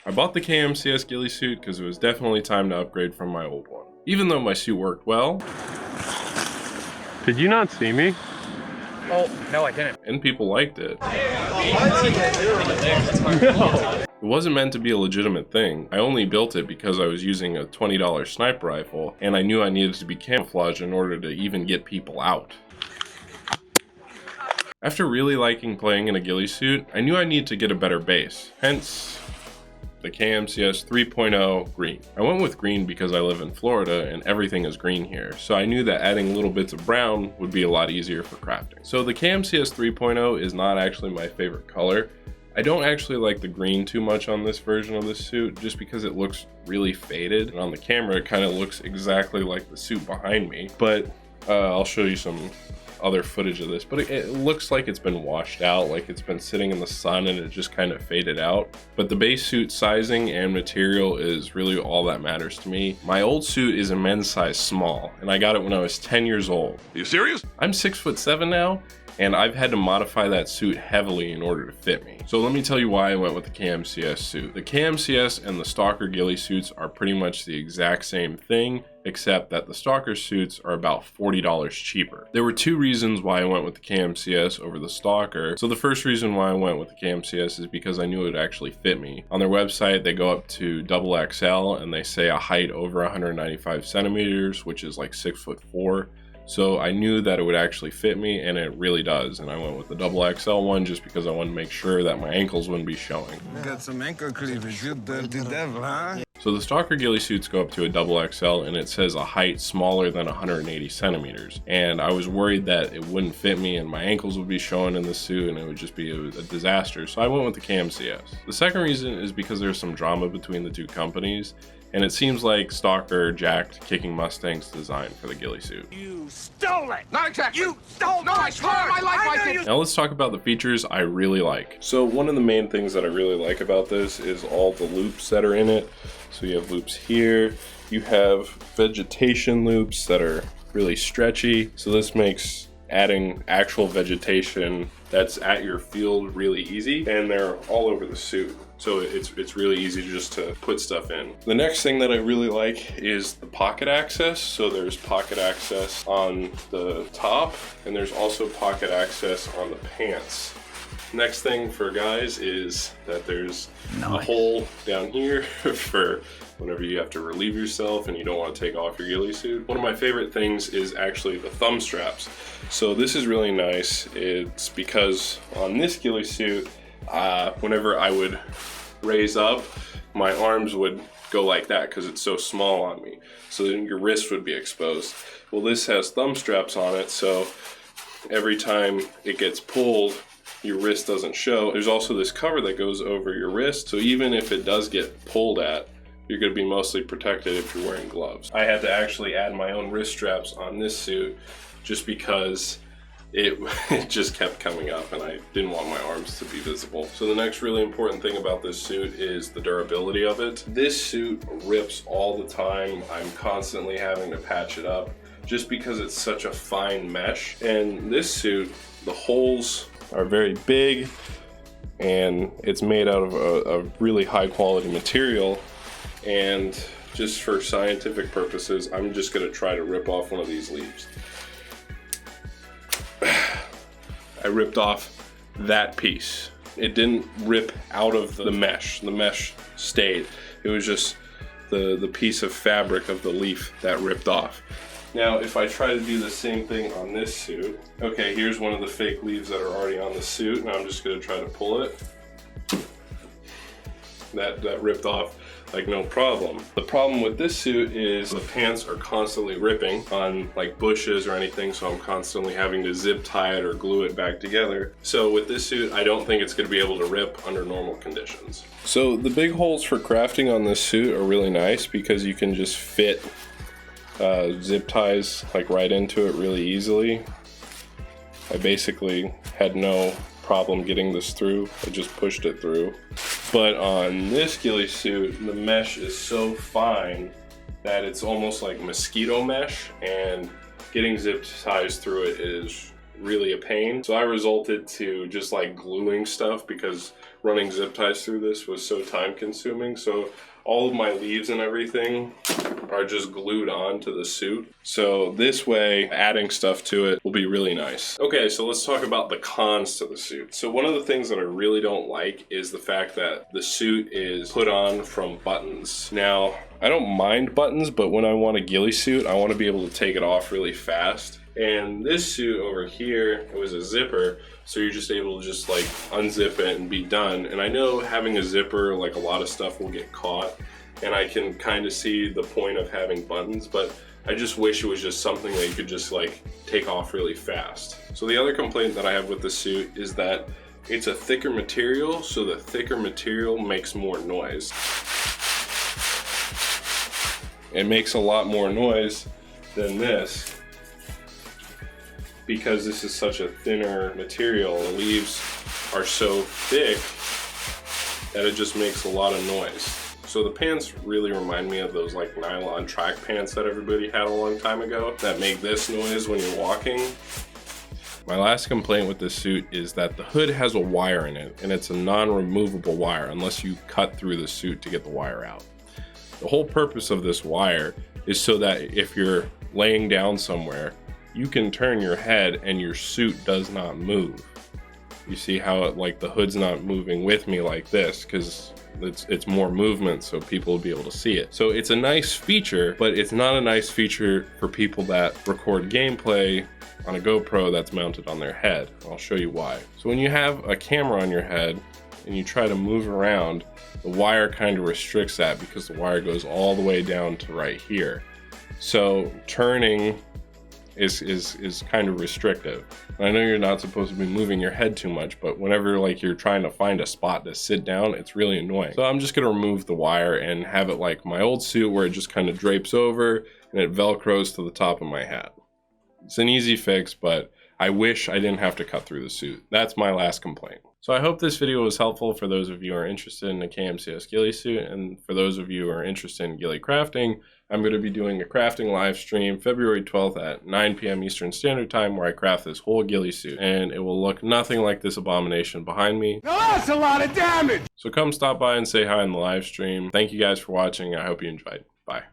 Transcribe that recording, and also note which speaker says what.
Speaker 1: I bought the KMCS Ghillie suit because it was definitely time to upgrade from my old one. Even though my suit worked well.
Speaker 2: Did you not see me?
Speaker 3: Oh, no, I didn't.
Speaker 1: And people liked it. It wasn't meant to be a legitimate thing. I only built it because I was using a $20 sniper rifle, and I knew I needed to be camouflaged in order to even get people out. After really liking playing in a Ghillie suit, I knew I needed to get a better base, hence the KMCS 3.0 green. I went with green because I live in Florida and everything is green here, so I knew that adding little bits of brown would be a lot easier for crafting. So the KMCS 3.0 is not actually my favorite color. I don't actually like the green too much on this version of this suit just because it looks really faded, and on the camera it kind of looks exactly like the suit behind me, but I'll show you some other footage of this, but it looks like it's been washed out, like it's been sitting in the sun and it just kind of faded out. But the base suit sizing and material is really all that matters to me. My old suit is a men's size small, and I got it when I was 10 years old.
Speaker 4: Are you serious?
Speaker 1: I'm 6'7" now, and I've had to modify that suit heavily in order to fit me. So let me tell you why I went with the KMCS suit. The KMCS and the Stalker Ghillie suits are pretty much the exact same thing, except that the Stalker suits are about $40 cheaper. There were two reasons why I went with the KMCS over the Stalker. So the first reason why I went with the KMCS is because I knew it would actually fit me. On their website, they go up to XXL and they say a height over 195 centimeters, which is like 6'4". So I knew that it would actually fit me, and it really does. And I went with the XXL one just because I wanted to make sure that my ankles wouldn't be showing.
Speaker 5: Got some ankle cleavage, you dirty devil, huh?
Speaker 1: So the Stalker Ghillie suits go up to a XXL, and it says a height smaller than 180 centimeters. And I was worried that it wouldn't fit me and my ankles would be showing in the suit and it would just be a disaster. So I went with the KMCS. The second reason is because there's some drama between the two companies, and it seems like Stalker jacked Kicking Mustang's design for the Ghillie suit.
Speaker 4: You stole it! Not exactly. You stole. No, I swear on my life I did.
Speaker 1: Now let's talk about the features I really like. So one of the main things that I really like about this is all the loops that are in it. So you have loops here, you have vegetation loops that are really stretchy. So this makes adding actual vegetation that's at your field really easy, and they're all over the suit. So it's really easy just to put stuff in. The next thing that I really like is the pocket access. So there's pocket access on the top, and there's also pocket access on the pants. Next thing for guys is that there's a hole down here for whenever you have to relieve yourself and you don't want to take off your Ghillie suit. One of my favorite things is actually the thumb straps. So this is really nice. It's because on this Ghillie suit, whenever I would raise up, my arms would go like that because it's so small on me. So then your wrist would be exposed. Well, this has thumb straps on it, so every time it gets pulled, your wrist doesn't show. There's also this cover that goes over your wrist, so even if it does get pulled at, you're going to be mostly protected if you're wearing gloves. I had to actually add my own wrist straps on this suit just because it just kept coming up and I didn't want my arms to be visible. So the next really important thing about this suit is the durability of it. This suit rips all the time. I'm constantly having to patch it up just because it's such a fine mesh. And this suit, the holes are very big and it's made out of a really high quality material. And just for scientific purposes, I'm just gonna try to rip off one of these leaves. I ripped off that piece. It didn't rip out of the mesh. The mesh stayed. It was just the piece of fabric of the leaf that ripped off. Now, if I try to do the same thing on this suit, okay, here's one of the fake leaves that are already on the suit, and I'm just gonna try to pull it. That ripped off like no problem. The problem with this suit is the pants are constantly ripping on like bushes or anything, so I'm constantly having to zip tie it or glue it back together. So with this suit, I don't think it's gonna be able to rip under normal conditions. So the big holes for crafting on this suit are really nice because you can just fit zip ties like right into it really easily. I basically had no problem getting this through. I just pushed it through. But on this Ghillie suit, the mesh is so fine that it's almost like mosquito mesh, and getting zip ties through it is really a pain. So I resorted to just like gluing stuff because running zip ties through this was so time consuming. So all of my leaves and everything are just glued onto the suit. So this way, adding stuff to it will be really nice. Okay, so let's talk about the cons to the suit. So one of the things that I really don't like is the fact that the suit is put on from buttons. Now, I don't mind buttons, but when I want a ghillie suit, I want to be able to take it off really fast. And this suit over here, it was a zipper, so you're just able to just like unzip it and be done. And I know having a zipper, like a lot of stuff will get caught, and I can kind of see the point of having buttons, but I just wish it was just something that you could just like take off really fast. So the other complaint that I have with the suit is that it's a thicker material, so the thicker material makes more noise. It makes a lot more noise than this, because this is such a thinner material. The leaves are so thick that it just makes a lot of noise. So the pants really remind me of those like nylon track pants that everybody had a long time ago that make this noise when you're walking. My last complaint with this suit is that the hood has a wire in it, and it's a non-removable wire unless you cut through the suit to get the wire out. The whole purpose of this wire is so that if you're laying down somewhere, you can turn your head and your suit does not move. You see how it, like the hood's not moving with me like this because it's more movement, so people will be able to see it. So it's a nice feature, but it's not a nice feature for people that record gameplay on a GoPro that's mounted on their head. I'll show you why. So when you have a camera on your head and you try to move around, the wire kind of restricts that because the wire goes all the way down to right here. So turning is kind of restrictive. And I know you're not supposed to be moving your head too much, but whenever like you're trying to find a spot to sit down, it's really annoying. So I'm just gonna remove the wire and have it like my old suit where it just kind of drapes over and it velcros to the top of my hat. It's an easy fix, but I wish I didn't have to cut through the suit. That's my last complaint. So I hope this video was helpful for those of you who are interested in a KMCS ghillie suit, and for those of you who are interested in ghillie crafting, I'm going to be doing a crafting live stream February 12th at 9 p.m. Eastern Standard Time where I craft this whole ghillie suit, and it will look nothing like this abomination behind me.
Speaker 4: Now that's a lot of damage!
Speaker 1: So come stop by and say hi in the live stream. Thank you guys for watching. I hope you enjoyed. Bye.